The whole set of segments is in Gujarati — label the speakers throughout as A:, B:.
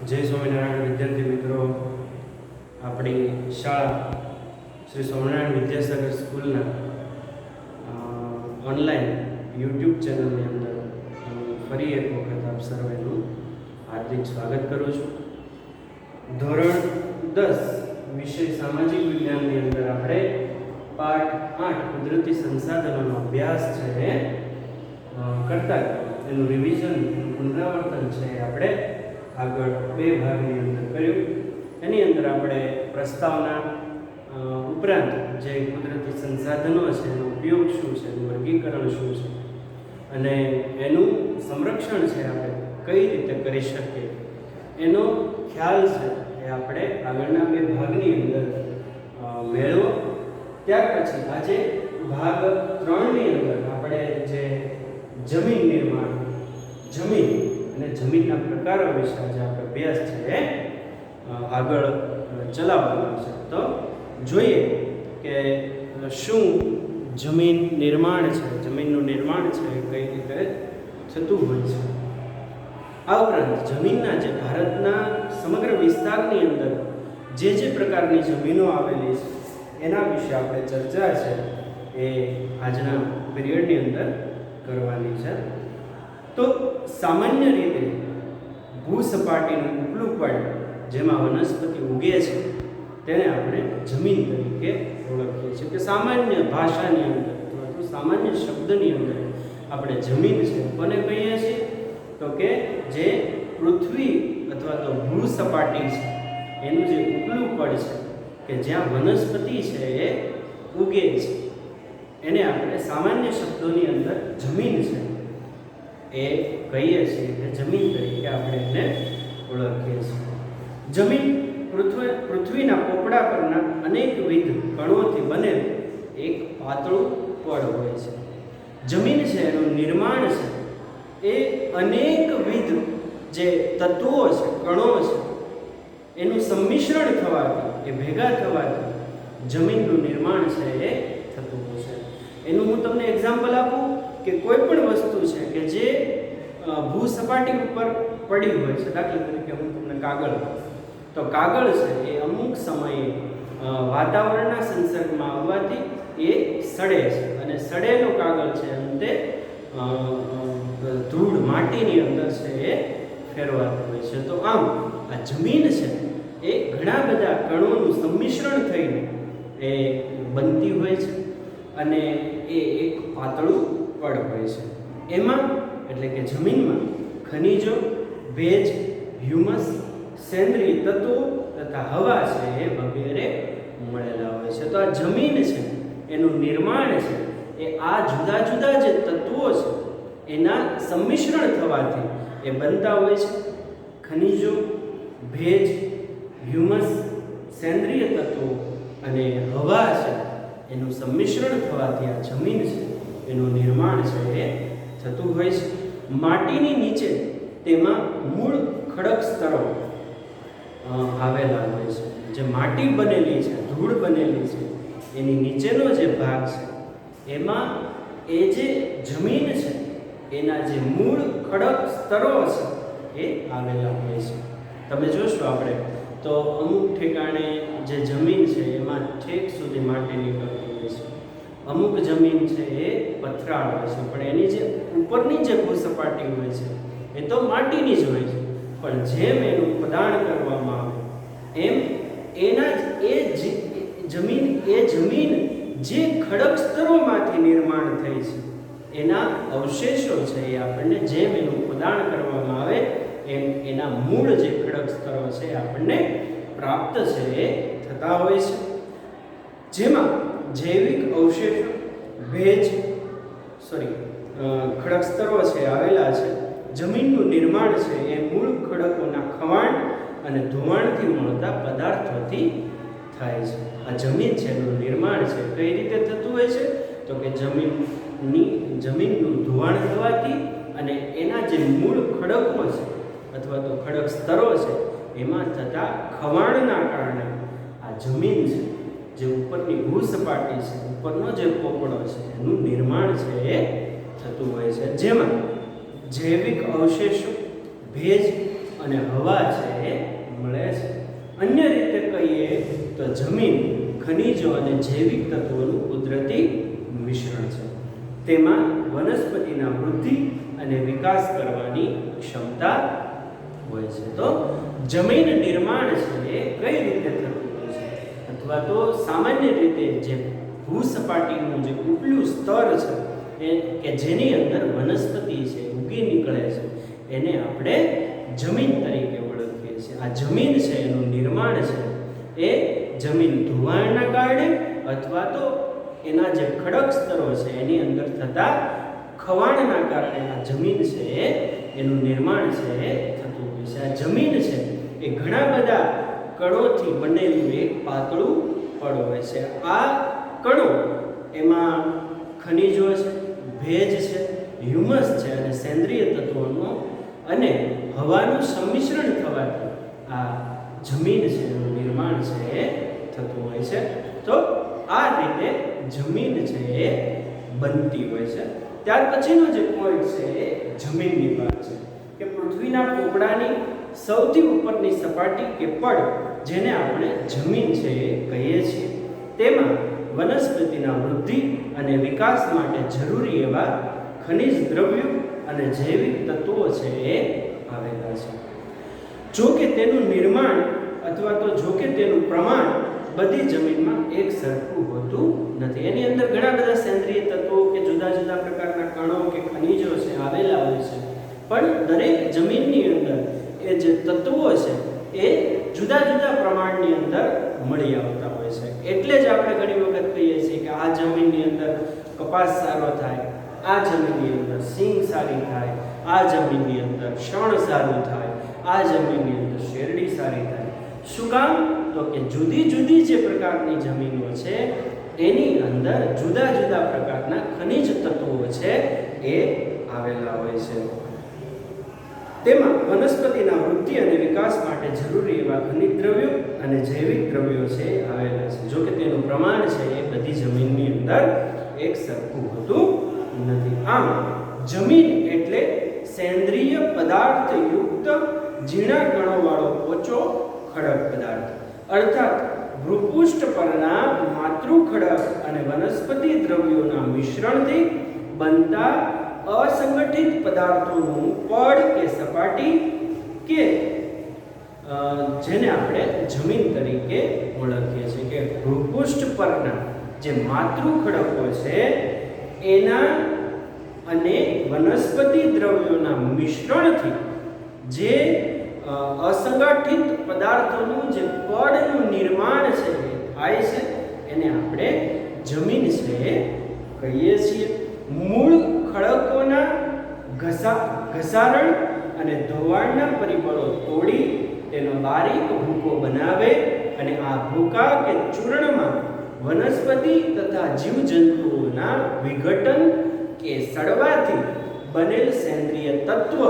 A: જય સ્વામિનારાયણ વિદ્યાર્થી મિત્રો, આપણી શાળા શ્રી સ્વામિનારાયણ વિદ્યાસાગર સ્કૂલના ઓનલાઈન યુટ્યુબ ચેનલની અંદર હું ફરી એક વખત આપ સર્વેનું હાર્દિક સ્વાગત કરું છું. ધોરણ 10 વિષય સામાજિક વિજ્ઞાનની અંદર આપણે પાઠ 8 કુદરતી સંસાધનોનો અભ્યાસ છે કરતા એનું રિવિઝન પુનરાવર્તન છે આપણે આગળ બે ભાગની અંદર કર્યું. એની અંદર આપણે પ્રસ્તાવના ઉપરાંત જે કુદરતી સંસાધનો છે એનો ઉપયોગ શું છે, એનું વર્ગીકરણ શું છે અને એનું સંરક્ષણ છે આપણે કઈ રીતે કરી શકીએ એનો ખ્યાલ છે એ આપણે આગળના બે ભાગની અંદર મેળવો. ત્યાર પછી આજે ભાગ 3ની અંદર આપણે જે જમીન નિર્માણ, જમીન અને જમીનના પ્રકારો વિશે આજે આપણે અભ્યાસ છે આગળ ચલાવવાનો છે. તો જોઈએ કે શું જમીન નિર્માણ છે, જમીનનું નિર્માણ છે કઈ રીતે થતું હોય છે. આ ઉપરાંત જમીનના જે ભારતના સમગ્ર વિસ્તારની અંદર જે પ્રકારની જમીનો આવેલી છે એના વિશે આપણે ચર્ચા છે એ આજના પીરિયડની અંદર કરવાની છે. તો સામાન્ય રીતે ભૂસપાટીનું ઉપલું પડ જેમાં વનસ્પતિ ઉગે છે તેને આપણે જમીન તરીકે ઓળખીએ છીએ. કે સામાન્ય ભાષાની અંદર અથવા તો સામાન્ય શબ્દની અંદર આપણે જમીન છે કોને કહીએ છીએ તો કે જે પૃથ્વી અથવા તો ભૂસપાટી છે એનું જે ઉપલું પડ છે કે જ્યાં વનસ્પતિ છે એ ઉગે છે એને આપણે સામાન્ય શબ્દોની અંદર જમીન છે એ કહીએ છીએ કે જમીન તરીકે આપણે એને ઓળખીએ છીએ. જમીન પૃથ્વીના પોપડા પરના અનેકવિધ કણોથી બનેલ એક પાતળું પડ હોય છે. જમીન છે એનું નિર્માણ છે એ અનેકવિધ જે તત્વો છે, કણો છે એનું સંમિશ્રણ થવાથી, એ ભેગા થવાથી જમીનનું નિર્માણ છે એ થતું હોય છે. એનું હું તમને એક્ઝામ્પલ આપું કે કોઈ પણ વસ્તુ છે કે જે ભૂસપાટી ઉપર પડી હોય છે, દાખલા તરીકે હું તમને કાગળ, તો કાગળ છે એ અમુક સમયે વાતાવરણના સંસર્ગમાં આવવાથી એ સડે છે અને સડેલો કાગળ છે અંતે ધૂળ માટીની અંદર છે એ ફેરવાતો હોય છે. તો આમ આ જમીન છે એ ઘણા બધા કણોનું સંમિશ્રણ થઈને એ બનતી હોય છે અને એ એક પાતળું પડ હોય છે. એમાં એટલે કે જમીનમાં ખનિજો, ભેજ, હ્યુમસ, સેન્દ્રીય તત્વો તથા હવા છે એ વગેરે મળેલા હોય છે. તો આ જમીન છે એનું નિર્માણ છે એ આ જુદા જુદા જે તત્વો છે એના સંમિશ્રણ થવાથી એ બનતા હોય છે. ખનિજો, ભેજ, હ્યુમસ, સેન્દ્રીય તત્વો અને હવા છે એનું સંમિશ્રણ થવાથી આ જમીન છે એનું નિર્માણ છે એ થતું હોય છે. માટીની નીચે તેમાં મૂળ ખડક સ્તરો આવેલા હોય છે. જે માટી બનેલી છે, ધૂળ બનેલી છે એની નીચેનો જે ભાગ છે એમાં એ જે જમીન છે એના જે મૂળ ખડક સ્તરો છે એ આવેલા હોય છે. તમે જોશો આપણે તો અમુક ઠેકાણે જે જમીન છે એમાં ઠેક સુધી માટી નીકળતી હોય છે, અમુક જમીન છે એ પથરાળ હોય છે, પણ એની જે ઉપરની જે ભૂસપાટી હોય છે એ તો માટીની જ હોય છે. પણ જેમ એનું પ્રદાન કરવામાં આવે એમ એના જમીન જે ખડક સ્તરોમાંથી નિર્માણ થઈ છે એના અવશેષો છે એ આપણને જેમ એનું પ્રદાન કરવામાં આવે એમ એના મૂળ જે ખડક સ્તરો છે આપણને પ્રાપ્ત છે એ થતા હોય છે. જેમાં જૈવિક અવશેષો, ખડક સ્તરો છે આવેલા છે. જમીનનું નિર્માણ છે એ મૂળ ખડકોના ખવાણ અને ધોવાણથી મળતા પદાર્થોથી થાય છે. આ જમીન છે એનું નિર્માણ છે કઈ રીતે થતું હોય છે તો કે જમીનનું ધોવાણ થવાથી અને એના જે મૂળ ખડકો છે અથવા તો ખડક સ્તરો છે એમાં થતા ખવાણના કારણે આ જમીન છે જે ઉપરની ભૂસપાટી છે, ઉપરનો જે પોપડો છે એનું નિર્માણ છે એ થતું હોય છે. જેમાં જૈવિક અવશેષો, ભેજ, અને હવા છે એ મળે છે. અન્ય રીતે કહીએ તો જમીન ખનિજો અને જૈવિક તત્વોનું કુદરતી મિશ્રણ છે. તેમાં વનસ્પતિના વૃદ્ધિ અને વિકાસ કરવાની ક્ષમતા હોય છે. તો જમીન નિર્માણ છે એ કઈ રીતે થતું હોય છે, અથવા તો સામાન્ય રીતે જે ભૂસપાટીનું જે ઉપલું સ્તર છે કે જેની અંદર વનસ્પતિ છે ઉગી નીકળે છે, એને આપણે જમીન તરીકે ઓળખીએ છીએ. આ જમીન છે એનું નિર્માણ છે એ જમીન ધોવાણના કારણે અથવા તો એના જે ખડક સ્તરો છે એની અંદર થતા ખવાણના કારણે આ જમીન છે એનું નિર્માણ છે એ થતું હોય છે. આ જમીન છે એ ઘણા બધા કણોથી બનેલું એક પાતળું પડ હોય છે. આ કણો એમાં ખનિજો છે, ભેજ છે, હ્યુમસ છે અને સેન્દ્રિય તત્વોનો અને હવાનું સંમિશ્રણ થવાથી આ જમીન છે એનું નિર્માણ છે એ થતું હોય છે. તો આ રીતે જમીન છે એ બનતી હોય છે. ત્યાર પછીનો જે પોઈન્ટ છે એ જમીનની વાત છે કે પૃથ્વીના પોપડાની સૌથી ઉપરની સપાટી કે પડ જેને આપણે જમીન છે એ કહીએ છીએ, તેમાં વનસ્પતિના વૃદ્ધિ અને વિકાસ માટે જરૂરી એવા ખનિજ દ્રવ્યો અને જૈવિક તત્વો છે એ આવેલા છે. જો કે તેનું નિર્માણ અથવા તો જો કે તેનું પ્રમાણ બધી જમીનમાં એક સરખું હોતું નથી. એની અંદર ઘણા બધા સેન્દ્રિય તત્વો કે જુદા જુદા પ્રકારના કણો કે ખનિજો છે આવેલા હોય છે, પણ દરેક જમીનની અંદર એ જે તત્વો છે એ જુદા જુદા પ્રમાણની અંદર મળી આવતા હોય છે. એટલે જ આપણે ઘણી વખત કહીએ છીએ કે આ જમીનની અંદર કપાસ સારો થાય, આ જમીનની અંદર સિંગ સારી થાય, આ જમીનની અંદર શણ સારું થાય, આ જમીનની અંદર શેરડી સારી થાય. શું કામ? તો કે જુદી જુદી જે પ્રકારની જમીનો છે એની અંદર જુદા જુદા પ્રકારના ખનિજ તત્વો છે એ આવેલા હોય છે. તેમાં વનસ્પતિના વૃદ્ધિ અને વિકાસ માટે જરૂરી એવા ખનિજ દ્રવ્યો અને જૈવિક દ્રવ્યો છે આવેલા છે. જો કે તેનું પ્રમાણ છે એ બધી જમીનની અંદર એક સરખું હોતું નથી. આમ જમીન એટલે સેન્દ્રિય પદાર્થ યુક્ત ઝીણા કણોવાળો પોચો ખડક પદાર્થ, અર્થાત ભૂપૃષ્ઠ પરના માતૃખડક અને વનસ્પતિ દ્રવ્યોના મિશ્રણથી બનતા અસંગઠિત પદાર્થોનું પડ કે સપાટી કે જેને આપણે જમીન તરીકે ઓળખીએ છીએ. કે ભૂપૃષ્ઠ પરના જે માતૃખડકો છે એના અને વનસ્પતિ દ્રવ્યોના મિશ્રણથી જે અસંગઠિત પદાર્થોનું જે પડનું નિર્માણ છે એ થાય છે એને આપણે જમીન છે કહીએ છીએ. મૂળ ખડકોના ઘસારણ અને ધોવાણના પરિબળો તોડી તેનો બારીક ભૂકો બનાવે અને આ ભૂકા કે ચૂર્ણમાં વનસ્પતિ તથા જીવજંતુઓના વિઘટન કે સડવાથી બનેલ સેન્દ્રિય તત્વ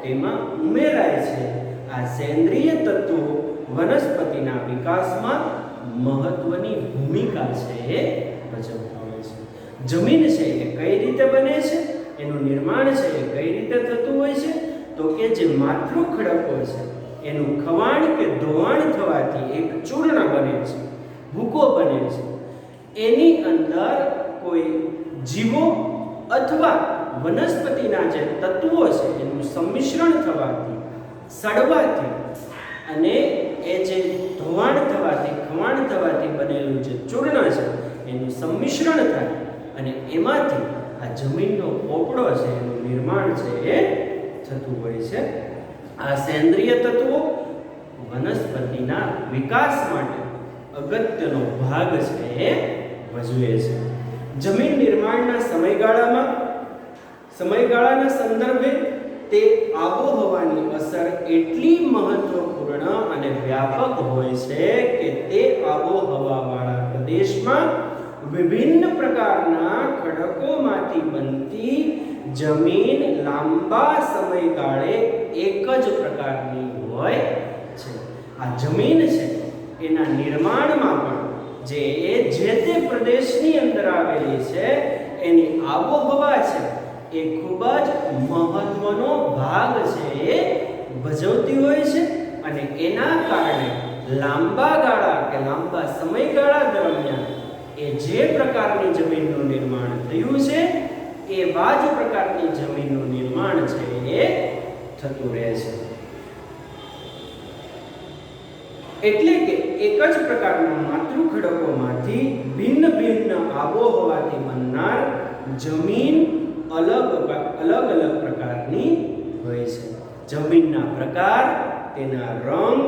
A: તેમાં ઉમેરાય છે. આ સેન્દ્રિય તત્વો વનસ્પતિના વિકાસમાં મહત્વની ભૂમિકા છે એ ભજવતા હોય છે. જમીન છે એ કઈ રીતે બને છે, એનું નિર્માણ છે એ કઈ રીતે થતું હોય છે, તો કે જે માતૃખડકો છે એનું ખવાણ કે ધોવાણ થવાથી એક ચૂર્ણ બને છે, ભૂકો બને છે. એની અંદર કોઈ જીવો અથવા વનસ્પતિના જે તત્વો છે એનું સંમિશ્રણ થવાથી, સડવાથી અને એ જે ધોવાણ થવાથી, ખવાણ થવાથી બનેલું જે ચૂર્ણ છે એનું સંમિશ્રણ થાય અને એમાંથી આ જમીનનો પોપડો છે એનું નિર્માણ છે એ થતું હોય છે. આ સેન્દ્રિય તત્વો વનસ્પતિના વિકાસ માટે અગત્યનો ભાગ છે એ ભજવે છે. જમીન નિર્માણના સમયગાળાના સંદર્ભે તે આબોહવાની અસર એટલી મહત્વપૂર્ણ અને વ્યાપક હોય છે કે તે આબોહવાવાળા પ્રદેશમાં વિભિન્ન પ્રકારના ખડકોમાંથી બનતી જમીન લાંબા સમયગાળે એક જ પ્રકારની હોય છે. આ જમીન છે એના નિર્માણમાં પણ જે તે પ્રદેશની અંદર આવેલી છે એની આબોહવા છે એ ખૂબ જ મહત્વનો ભાગ છે એ ભજવતી હોય છે અને એના કારણે લાંબા ગાળા કે લાંબા સમયગાળા દરમિયાન એ જે પ્રકારની જમીનનું નિર્માણ થયું છે એવા જ પ્રકારની જમીનનું નિર્માણ છે એ થતું રહે છે. એટલે કે એક જ પ્રકારના માતૃખડકોમાંથી ભિન્ન ભિન્ન આબોહવાથી બનનાર જમીન અલગ અલગ પ્રકારની હોય છે. જમીનના પ્રકાર, તેના રંગ,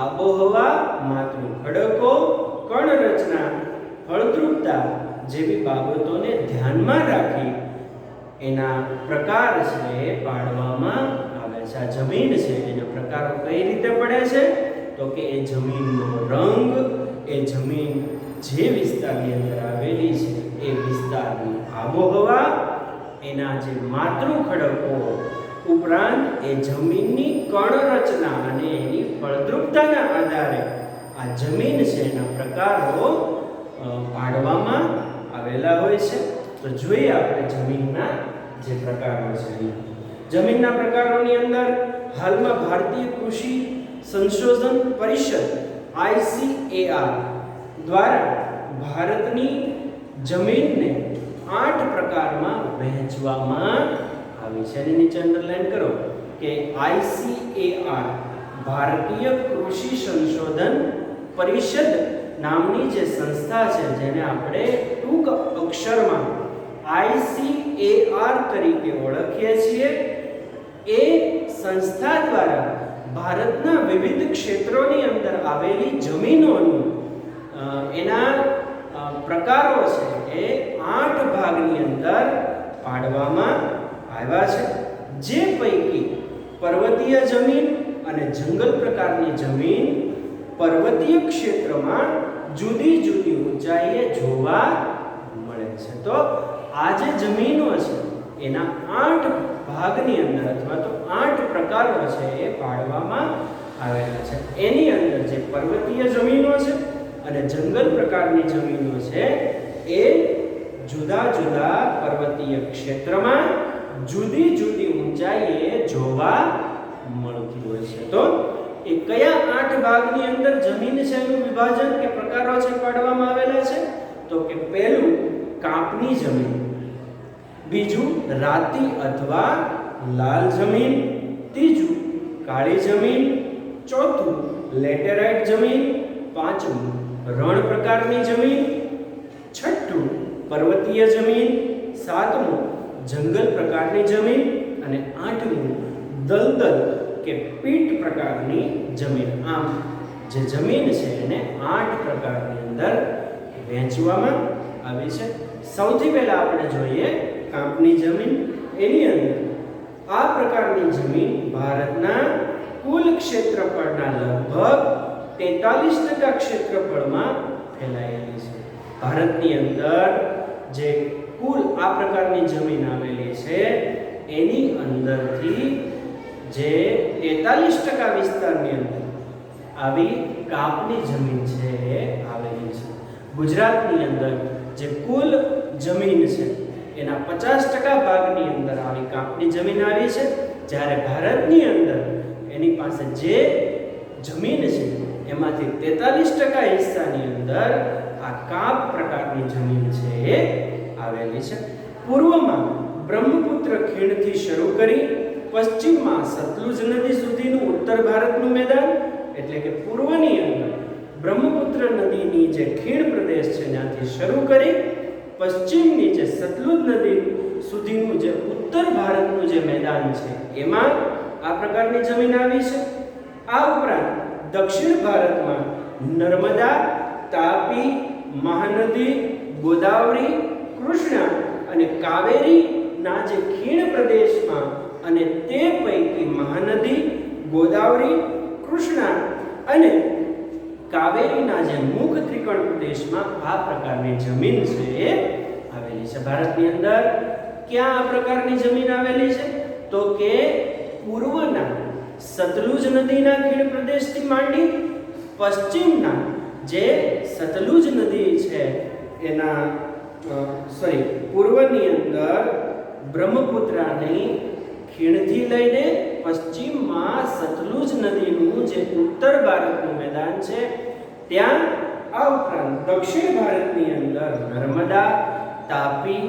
A: આબોહવા, માતૃખડકો, કણ રચના, ફળદ્રુપતા જેવી બાબતોને ધ્યાનમાં રાખી એના પ્રકાર છે પાડવામાં આવે છે. આ જમીન છે એના પ્રકારો કઈ રીતે પડે છે? તો કે એ જમીનનો રંગ, એ જમીન જે વિસ્તારની અંદર આવેલી છે એ વિસ્તારની આબોહવા, એના જે માતૃખડકો ઉપરાંત એ જમીનની કણ રચના અને એની ફળદ્રુપતાના આધારે આ જમીન છે એના પ્રકારો પાડવામાં આવેલા હોય છે. તો જોઈએ આપણે જમીનના જે પ્રકારો છે. જમીનના પ્રકારોની અંદર હાલમાં ભારતીય કૃષિ સંશોધન પરિષદ ICAR દ્વારા ભારતની જમીનને 8 પ્રકારમાં વહેંચવામાં આવી છે. એની નીચે અંડરલાઈન કરો કે ICAR ભારતીય કૃષિ સંશોધન પરિષદ નામની જે સંસ્થા છે, જેને આપણે ટૂંક અક્ષરમાં ICAR તરીકે ઓળખીએ છીએ, એ સંસ્થા દ્વારા ભારતના વિવિધ ક્ષેત્રોની અંદર આવેલી જમીનોનું એના પ્રકારો છે એ 8 ભાગની અંદર પાડવામાં આવ્યા છે. જે પૈકી પર્વતીય જમીન અને જંગલ પ્રકારની જમીન પર્વતીય ક્ષેત્રમાં જુદી જુદી ઊંચાઈએ જોવા મળે છે. તો આ જે જમીનો છે એના 8 ભાગની અંદર અથવા તો 8 પ્રકારો છે એ પાડવામાં આવેલા છે. એની અંદર જે પર્વતીય જમીનો છે અને જંગલ પ્રકારની જમીનો છે એ જુદા જુદા પર્વતીય ક્ષેત્રમાં જુદી જુદી ઊંચાઈએ જોવા મળતી હોય છે. તો એ કયા 8 ભાગની અંદર જમીન છે એનું વિભાજન કે પ્રકારો છે પાડવામાં આવેલા છે? તો કે પહેલું કાપની જમીન, બીજું રાતી અથવા લાલ જમીન, ત્રીજું કાળી જમીન, ચોથું લેટેરાઇટ જમીન, પાંચમું રણ પ્રકારની જમીન, છઠ્ઠું પર્વતીય જમીન, સાતમું જંગલ પ્રકારની જમીન અને આઠમું દલદલ કે પીટ પ્રકારની જમીન. આમ જે જમીન છે એને 8 પ્રકારની અંદર વહેંચવામાં આવી છે. સૌથી પહેલા આપણે જોઈએ કાપની જમીન. એની અંદર આ પ્રકારની જમીન ભારતના કુલ ક્ષેત્રફળના લગભગ 43% ક્ષેત્રફળમાં ફેલાયેલી છે. ભારતની અંદર જે કુલ આ પ્રકારની જમીન આવેલી છે એની અંદરથી જે 43% વિસ્તારની અંદર આવી કાપની જમીન છે એ આવેલી છે. ગુજરાતની અંદર જે કુલ જમીન છે એના 50% ભાગની અંદર આવી કાપની જમીન આવી છે, જ્યારે ભારતની અંદર એની પાસે જે જમીન છે એમાંથી 43% હિસ્સાની અંદર આ કાપ પ્રકારની જમીન છે એ આવેલી છે. પૂર્વમાં બ્રહ્મપુત્ર ખીણથી શરૂ કરી પશ્ચિમમાં સતલુજ નદી સુધીનું ઉત્તર ભારતનું મેદાન, એટલે કે પૂર્વની અંદર બ્રહ્મપુત્ર નદીની જે ખીણ પ્રદેશ છે ત્યાંથી શરૂ કરી પશ્ચિમની જે સતલુજ નદી સુધીનું જે ઉત્તર ભારતનું જે મેદાન છે એમાં આ પ્રકારની જમીન આવી છે. આ ઉપરાંત દક્ષિણ ભારતમાં નર્મદા, તાપી, મહાનદી, ગોદાવરી, કૃષ્ણા અને કાવેરીના જે ખીણ પ્રદેશમાં અને તે પૈકી મહાનદી, ગોદાવરી, કૃષ્ણા અને કાવેરીના જે મુખ ત્રિકોણ પ્રદેશમાં આ પ્રકારની જમીન છે એ આવેલી છે. ભારતની અંદર ક્યાં આ પ્રકારની જમીન આવેલી છે? તો કે પૂર્વના સતલુજ નદીના ખીણ પ્રદેશથી માંડી પશ્ચિમના જે સતલુજ નદી છે એના પૂર્વની અંદર બ્રહ્મપુત્રની ખીણથી લઈને પશ્ચિમમાં સતલુજ નદીનું જે ઉત્તર ભારતનું મેદાન છે ત્યાં, આ ઉપરાંત દક્ષિણ ભારતની અંદર નર્મદા, તાપી,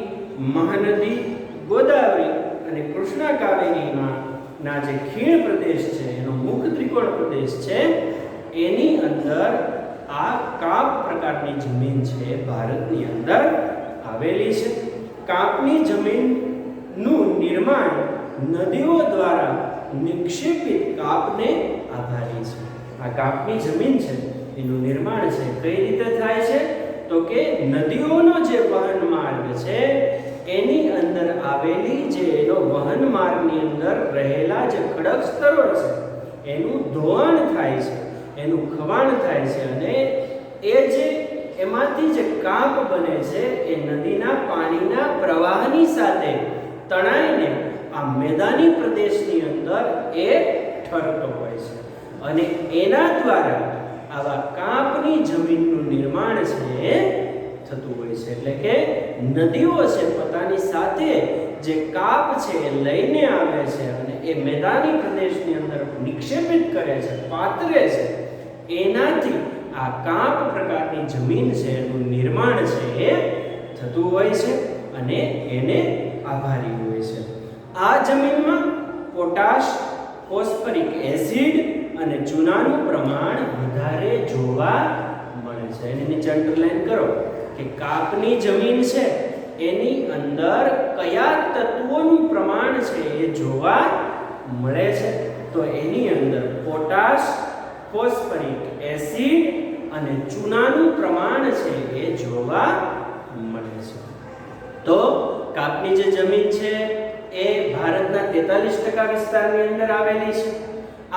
A: મહાનદી, ગોદાવરી અને કૃષ્ણા કાવેરીમાં ના જે ખીણ પ્રદેશ છે, એનો મુખ ત્રિકોણ પ્રદેશ છે, એની અંદર આ કાપ પ્રકારની જમીન છે ભારતની અંદર આવેલી છે. કાપની જમીનનું નિર્માણ નદીઓ દ્વારા નિક્ષેપિત કાપને આભારી છે. આ કાપની જમીન છે એનું નિર્માણ છે કઈ રીતે થાય છે? તો કે નદીઓનો જે વહન માર્ગ છે એની અંદર આવેલી જે એનો વહન માર્ગની અંદર રહેલા જે ખડક સ્તરો છે એનું ધોવાણ થાય છે, એનું ખવાણ થાય છે, અને એ જે એમાંથી જે કાપ બને છે એ નદીના પાણીના પ્રવાહની સાથે તણાઈને આ મેદાની પ્રદેશની અંદર એ ઠરતો હોય છે, અને એના દ્વારા આવા કાપની જમીનનું નિર્માણ છે થતું હોય છે. એટલે કે નદીઓ છે પોતાની સાથે જે કાપ છે એ લઈને આવે છે અને એ મેદાની પ્રદેશની અંદર નિક્ષેપિત કરે છે, પાતરે છે. એનાથી આ કાપ પ્રકારની જમીન છે એનું નિર્માણ છે એ થતું હોય છે અને એને આભારી હોય છે. આ જમીનમાં પોટાશ, ફોસ્ફરિક એસિડ અને ચૂનાનું પ્રમાણ વધારે જોવા મળે છે. એની નીચે અંડરલાઈન કરો કે કાપની જમીન છે એની અંદર કયા તત્વોનું પ્રમાણ છે એ જોવા મળે છે. તો એની અંદર પોટાશ, ફોસ્ફરિક એસિડ અને ચૂનાનું પ્રમાણ છે એ જોવા મળે છે. તો કાપની જે જમીન છે એ ભારતના 43% વિસ્તારની અંદર આવેલી છે.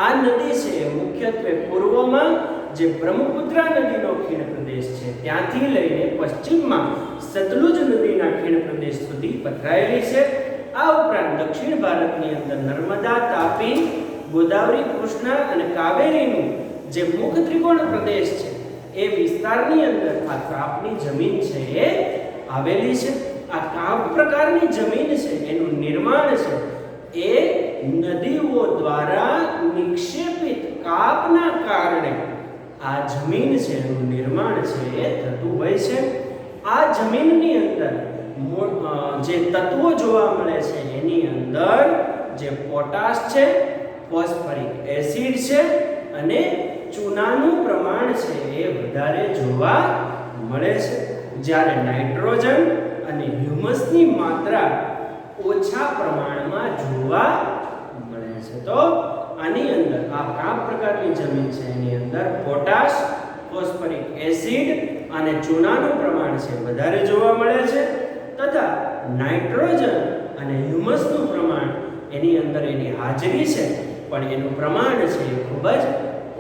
A: આ નદી છે મુખ્યત્વે પૂર્વમાં જે બ્રહ્મપુત્રા નદીનો ખીણ પ્રદેશ છે ત્યાંથી લઈને પશ્ચિમમાં સતલુજ નદીના ખીણ પ્રદેશ સુધી પથરાયેલી છે. આ ઉપરાંત દક્ષિણ ભારતની અંદર નર્મદા, તાપી, ગોદાવરી, કૃષ્ણા અને કાવેરીનું જે મુખ ત્રિકોણ પ્રદેશ છે એ વિસ્તારની અંદર આ કાપની જમીન છે એ આવેલી છે. આ કાપ પ્રકારની જમીન છે એનું નિર્માણ છે એ નદીઓ દ્વારા નિક્ષેપિત કાપના કારણે આ જમીન છે એનું નિર્માણ છે એ થતું હોય છે. આ જમીનની અંદર જે તત્વો જોવા મળે છે એની અંદર જે પોટાશ છે, ફોસ્ફરિક એસિડ છે અને ચૂનાનું પ્રમાણ છે એ વધારે જોવા મળે છે. જ્યારે નાઇટ્રોજન અને હ્યુમસની માત્રા ઓછા પ્રમાણમાં જોવા મળે છે. તો આની અંદર આ કાપ પ્રકારની જમીન છે એની અંદર પોટાશ, ફોસ્ફરિક એસિડ અને ચૂનાનું પ્રમાણ છે વધારે જોવા મળે છે, તથા નાઇટ્રોજન અને હ્યુમસનું પ્રમાણ એની અંદર એની હાજરી છે પણ એનું પ્રમાણ છે એ ખૂબ જ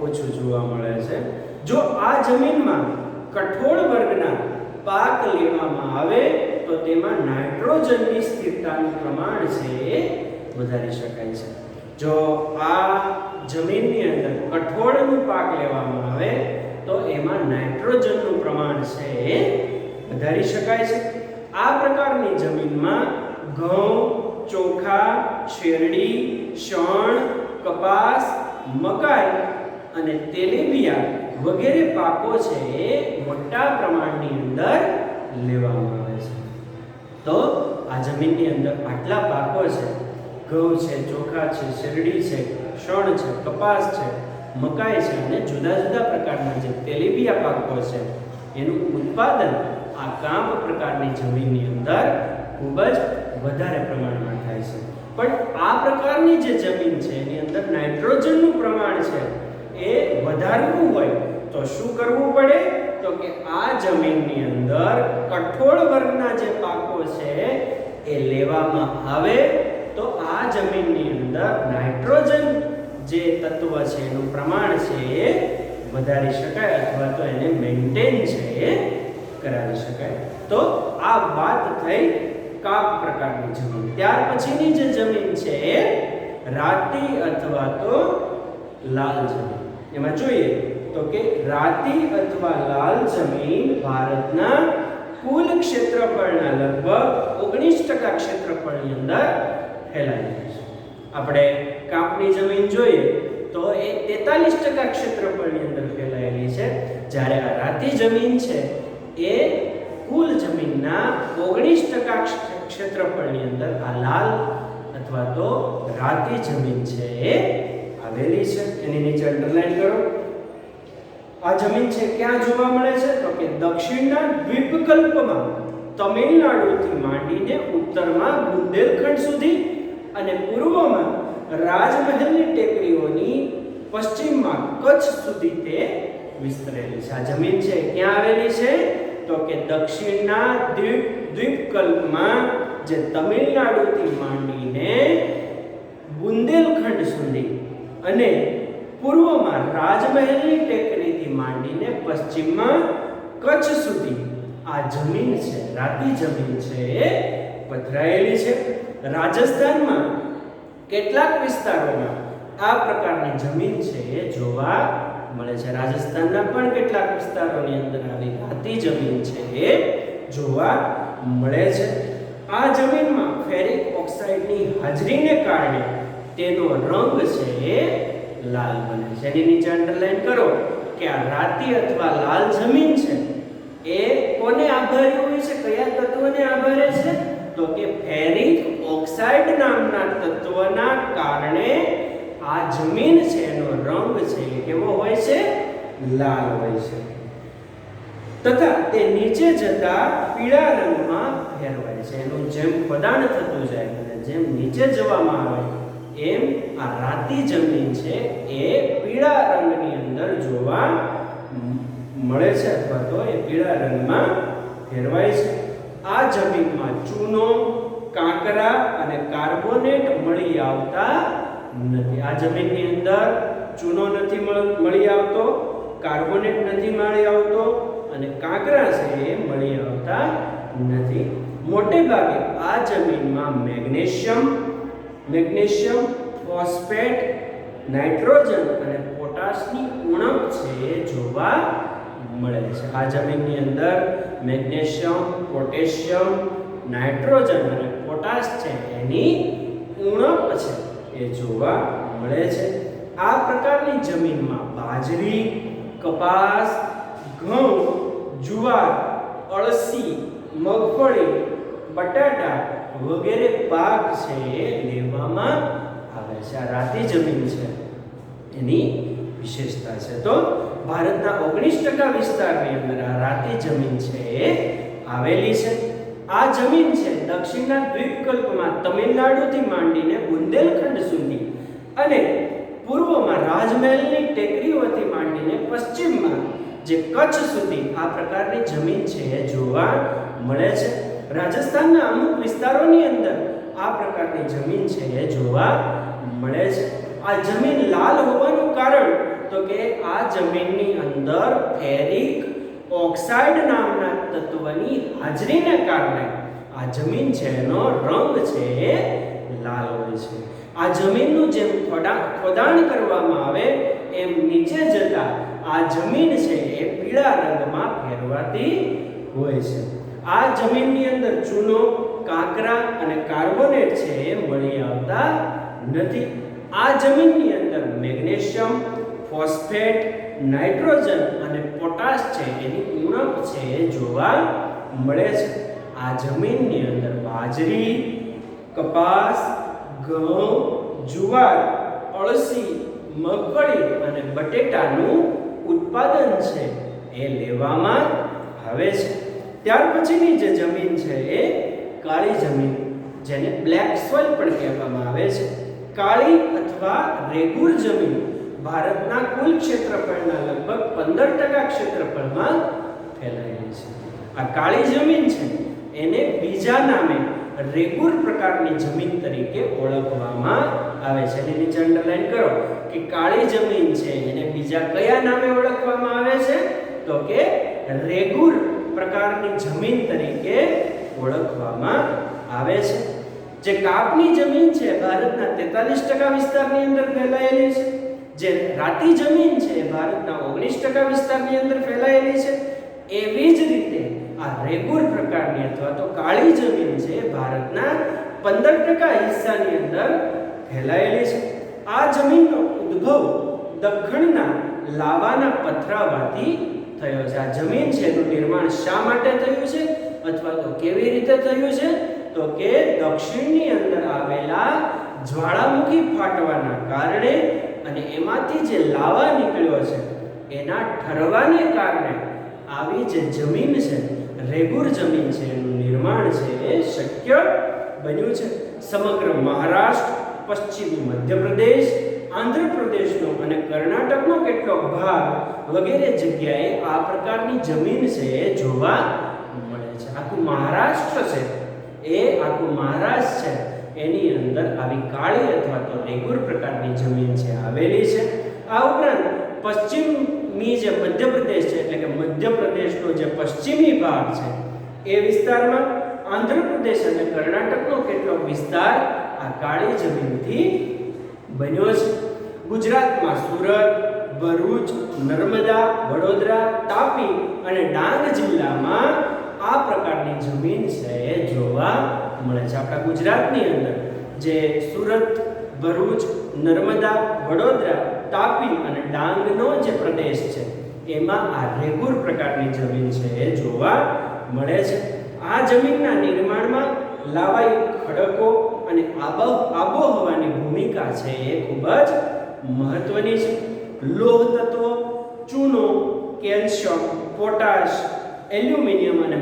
A: ઓછું જોવા મળે છે. જો આ જમીનમાં કઠોળ વર્ગના પાક લેવામાં આવે તો તેમાં નાઇટ્રોજનની સ્થિરતાનું પ્રમાણ છે એ વધારી શકાય છે. જો આ જમીનની અંદર કઠોળનું પાક લેવામાં આવે તો એમાં નાઇટ્રોજનનું પ્રમાણ છે એ વધારી શકાય છે. આ પ્રકારની જમીનમાં ઘઉં, ચોખા, શેરડી, શણ, કપાસ, મકાઈ અને તેલીબિયા વગેરે પાકો છે એ મોટા પ્રમાણની અંદર લેવામાં આવે છે. તો આ જમીનની અંદર આટલા પાકો છે, ઘઉં છે, ચોખા છે, શેરડી છે, શણ છે, કપાસ છે, મકાઈ છે અને જુદા જુદા પ્રકારના જે તેલીબિયા પાકો છે એનું ઉત્પાદન આ કાપ પ્રકારની જમીનની અંદર ખૂબ જ વધારે પ્રમાણમાં થાય છે. પણ આ પ્રકારની જે જમીન છે એની અંદર નાઇટ્રોજનનું પ્રમાણ છે એ વધારવું હોય તો શું કરવું પડે? તો કે આ જમીનની અંદર કઠોળ વર્ગના જે પાકો છે એ લેવામાં આવે તો આ જમીનની અંદર નાઇટ્રોજન જે તત્વ છે એનું પ્રમાણ છે એ વધારી શકાય અથવા તો એને મેન્ટેન છે એ કરાવી શકાય. તો આ વાત થઈ કાપ પ્રકારની જમીન. ત્યાર પછીની જે જમીન છે એ રાતી અથવા તો લાલ જમીન. એમાં જોઈએ તો કે રાતી અથવા લાલ જમીન ભારતના કુલ ક્ષેત્રફળના લગભગ 19% ક્ષેત્રફળની અંદર ફેલાયેલી છે. આપણે કાપની જમીન જોઈએ તો એ 43% ક્ષેત્રફળની અંદર ફેલાયેલી છે, જ્યારે આ રાતી જમીન છે એ કુલ જમીનના 19% ક્ષેત્રફળની અંદર આ લાલ અથવા તો રાતી જમીન છે એ આવેલી છે. એની નીચે અંડરલાઈન કરો. આ જમીન છે ક્યાં જોવા મળે છે તો કે દક્ષિણના દ્વીપકલ્પમાં તમિલનાડુથી માંડીને ઉત્તરમાં બુંદેલખંડ સુધી અને પૂર્વમાં રાજમહેલની ટેકરીઓની પશ્ચિમમાં કચ્છ સુધી તે વિસ્તરેલી છે. આ જમીન છે ક્યાં આવેલી છે તો કે દક્ષિણના દ્વીપકલ્પમાં જે તમિલનાડુથી માંડીને બુંદેલખંડ સુધી અને પૂર્વમાં રાજમહેલની ટેકરીથી માંડીને પશ્ચિમમાં કચ્છ સુધી આ જમીન છે રાતી જમીન છે એ પથરાયેલી છે. રાજસ્થાનમાં કેટલાક વિસ્તારોમાં આ પ્રકારની જમીન છે એ જોવા મળે છે. રાજસ્થાનના પણ કેટલાક વિસ્તારોની અંદર આવી રાતી જમીન છે એ જોવા મળે છે. આ જમીનમાં ફેરિક ઓક્સાઇડની હાજરીને કારણે તેનો રંગ છે એ લાલ બને છે. એની નીચે અંડરલાઈન કરો કે આ રાતી અથવા લાલ જમીન છે એ કોને આભારી હોય છે, કયા તત્વને આભારે છે તો કે ફેરિક ઓક્સાઇડ નામના તત્વના કારણે આ જમીન છે એનો રંગ છે એ કેવો હોય છે, લાલ હોય છે તથા તે નીચે જતા પીળા રંગમાં ફેરવાય છે. એનું જેમ પદાર્થ થતું જાય અને જેમ નીચે જવામાં આવે એમ આ રાતી જમીન છે એ પીળા રંગની અંદર જોવા મળે છે અથવા તો એ પીળા રંગમાં ફેરવાય છે. આ જમીનમાં ચૂનો, કાંકરા અને કાર્બોનેટ મળી આવતા નથી. આ જમીનની અંદર ચૂનો નથી મળી આવતો, કાર્બોનેટ નથી મળી આવતો અને કાંકરા છે એ મળી આવતા નથી. મોટે ભાગે આ જમીનમાં મેગ્નેશિયમ, ફોસ્ફેટ, નાઇટ્રોજન અને પોટાશની ઉણપ છે એ જોવા મળે છે. આ જમીનની અંદર મેગ્નેશિયમ, પોટેશિયમ, નાઇટ્રોજન અને પોટાશ છે એની ઉણપ છે એ જોવા મળે છે. આ પ્રકારની જમીનમાં બાજરી, કપાસ, ઘઉં, જુવાર, અળસી, મગફળી, બટાટા વગેરે પાક છે એ લેવામાં આવે છે. આ રાતી જમીન છે એની વિશેષતા છે. તો ભારતના 19% વિસ્તારની અંદર આ રાતી જમીન છે એ આવેલી છે. આ જમીન છે દક્ષિણના દ્વીપકલ્પમાં તમિલનાડુથી માંડીને બુંદેલખંડ સુધી અને પૂર્વમાં રાજમહેલની ટેકરીઓથી માંડીને પશ્ચિમમાં જે કચ્છ સુધી આ પ્રકારની જમીન છે એ જોવા મળે છે. રાજસ્થાનના અમુક વિસ્તારોની અંદર આ પ્રકારની જમીન છે એ જોવા મળે છે. આ જમીન લાલ હોવાનું કારણ તો કે આ જમીનની અંદર ફેરિક ઓક્સાઇડ નામના તત્વની હાજરીને કારણે આ જમીન છે એનો રંગ છે એ લાલ હોય છે. આ જમીનનું જેમ ખોદાણ કરવામાં આવે એમ નીચે જતા આ જમીન છે એ પીળા રંગમાં ફેરવાતી હોય છે. આ જમીનની અંદર ચૂનો, કાંકરા અને કાર્બોનેટ છે એ મળી આવતા નથી. આ જમીનની અંદર મેગ્નેશિયમ, ફોસ્ફેટ, નાઇટ્રોજન અને પોટાશ છે એની ઉણપ છે એ જોવા મળે છે. આ જમીનની અંદર બાજરી, કપાસ, ઘઉં, જુવાર, અળસી, મગફળી અને બટેટાનું ઉત્પાદન છે એ લેવામાં આવે છે. ત્યાર પછીની જે જમીન છે એ કાળી જમીન, જેને બ્લેક સોઇલ પણ કહેવામાં આવે છે. કાળી અથવા રેગુર જમીન ભારતના કુલ ક્ષેત્રફળના લગભગ 15% ક્ષેત્રફળમાં ફેલાયેલી છે. આ કાળી જમીન છે એને બીજા નામે રેગુર પ્રકારની જમીન તરીકે ઓળખવામાં આવે છે. એની નીચે અંડરલાઈન કરો કે કાળી જમીન છે એને બીજા કયા નામે ઓળખવામાં આવે છે તો કે રેગુર પ્રકારની જમીન તરીકે ઓળખવામાં આવે છે. જે કાપની જમીન છે ભારતના 43% વિસ્તારની અંદર ફેલાયેલી છે. જે રાતી જમીન છે ભારતના 19% વિસ્તારની અંદર ફેલાયેલી છે. એવી જ રીતે આ રેગુર પ્રકારની અથવા તો કાળી જમીન છે ભારતના 15% હિસ્સાની અંદર ફેલાયેલી છે. આ જમીનનો ઉદ્ભવ દખણના લાવાના પથરાવાથી થયો છે. આ જમીન છે એનું નિર્માણ શા માટે થયું છે અથવા તો કેવી રીતે થયું છે તો કે દક્ષિણની અંદર આવેલા જ્વાળામુખી ફાટવાના કારણે અને એમાંથી જે લાવા નીકળ્યો છે એના ઠરવાને કારણે આવી જે જમીન છે રેગુર જમીન છે એનું નિર્માણ છે એ શક્ય બન્યું છે. સમગ્ર મહારાષ્ટ્ર, પશ્ચિમી મધ્યપ્રદેશ, આંધ્રપ્રદેશનો અને કર્ણાટકનો કેટલોક ભાગ વગેરે જગ્યાએ આ પ્રકારની જમીન છે એ જોવા મળે છે. આખું મહારાષ્ટ્ર છે આખું મહારાષ્ટ્ર છે એની અંદર આવી કાળી અથવા તો રેગુર પ્રકારની જમીન છે આવેલી છે. આ ઉપરાંત પશ્ચિમી જે મધ્યપ્રદેશ છે એટલે કે મધ્યપ્રદેશનો જે પશ્ચિમી ભાગ છે એ વિસ્તારમાં આંધ્રપ્રદેશ અને કર્ણાટકનો કેટલોક વિસ્તાર આ કાળી જમીનથી બન્યો છે. ગુજરાતમાં સુરત, ભરૂચ, નર્મદા, વડોદરા, તાપી અને ડાંગ જિલ્લામાં આ પ્રકારની જમીન છે એ જોવા મળે છે. આપણા ગુજરાતની અંદર જે સુરત, ભરૂચ, નર્મદા, વડોદરા, તાપી અને ડાંગનો જે પ્રદેશ છે એમાં આ રેગુર પ્રકારની જમીન છે એ જોવા મળે છે. આ જમીનના નિર્માણમાં લાવાયુક્ત ખડકો અને આબોહવાની ભૂમિકા છે એ ખૂબ જ મહત્વની છે. લોહ તત્વો, ચૂનો, કેલ્શિયમ, પોટાશ, એલ્યુમિનિયમ અને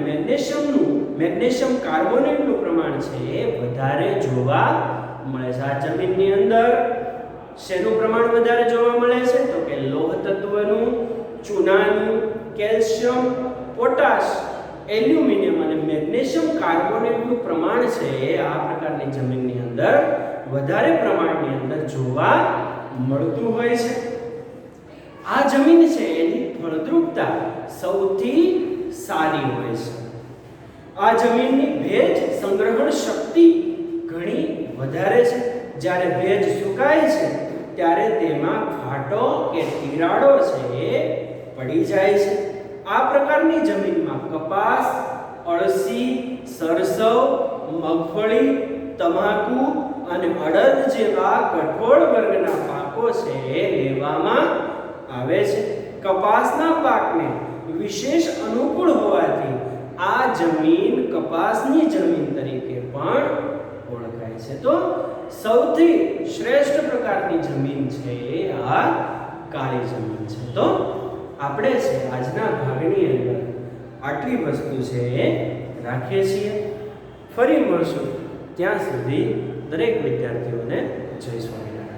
A: મેગ્નેશિયમ કાર્બોનેટનું પ્રમાણ છે એ વધારે જોવા મળે છે. આ જમીનની અંદર શેનું પ્રમાણ વધારે જોવા મળે છે તો કે લોહ તત્વનું, ચૂનાનું, કેલ્શિયમ, પોટાશ, એલ્યુમિનિયમ અને મેગ્નેશિયમ કાર્બોનેટનું પ્રમાણ છે એ આ પ્રકારની જમીનની અંદર વધારે પ્રમાણની અંદર જોવા મળતું હોય છે. આ જમીન છે એની ફળદ્રુપતા સૌથી સારી હોય છે. આ જમીનની ભેજ સંગ્રહણ શક્તિ ઘણી વધારે છે. જ્યારે ભેજ સુકાય છે ત્યારે તેમાં ફાટો કે તિરાડો છે એ પડી જાય છે. આ પ્રકારની જમીનમાં કપાસ, અળસી, સરસવ, મગફળી, તમાકુ અને અડદ જેવા કઠોળ વર્ગના પાકો છે એ લેવામાં આવે છે. કપાસના પાકને વિશેષ અનુકૂળ હોવાથી આ જમીન કપાસની જમીન તરીકે પણ ઓળખાય છે. તો સૌથી શ્રેષ્ઠ પ્રકારની જમીન છે એ આ કાળી જમીન છે. તો આપણે છે આજના ભાગની અંદર આટલી વસ્તુ છે એ રાખીએ છીએ. ફરી મળશું. ત્યાં સુધી દરેક વિદ્યાર્થીઓને જય સ્વામિનારાયણ.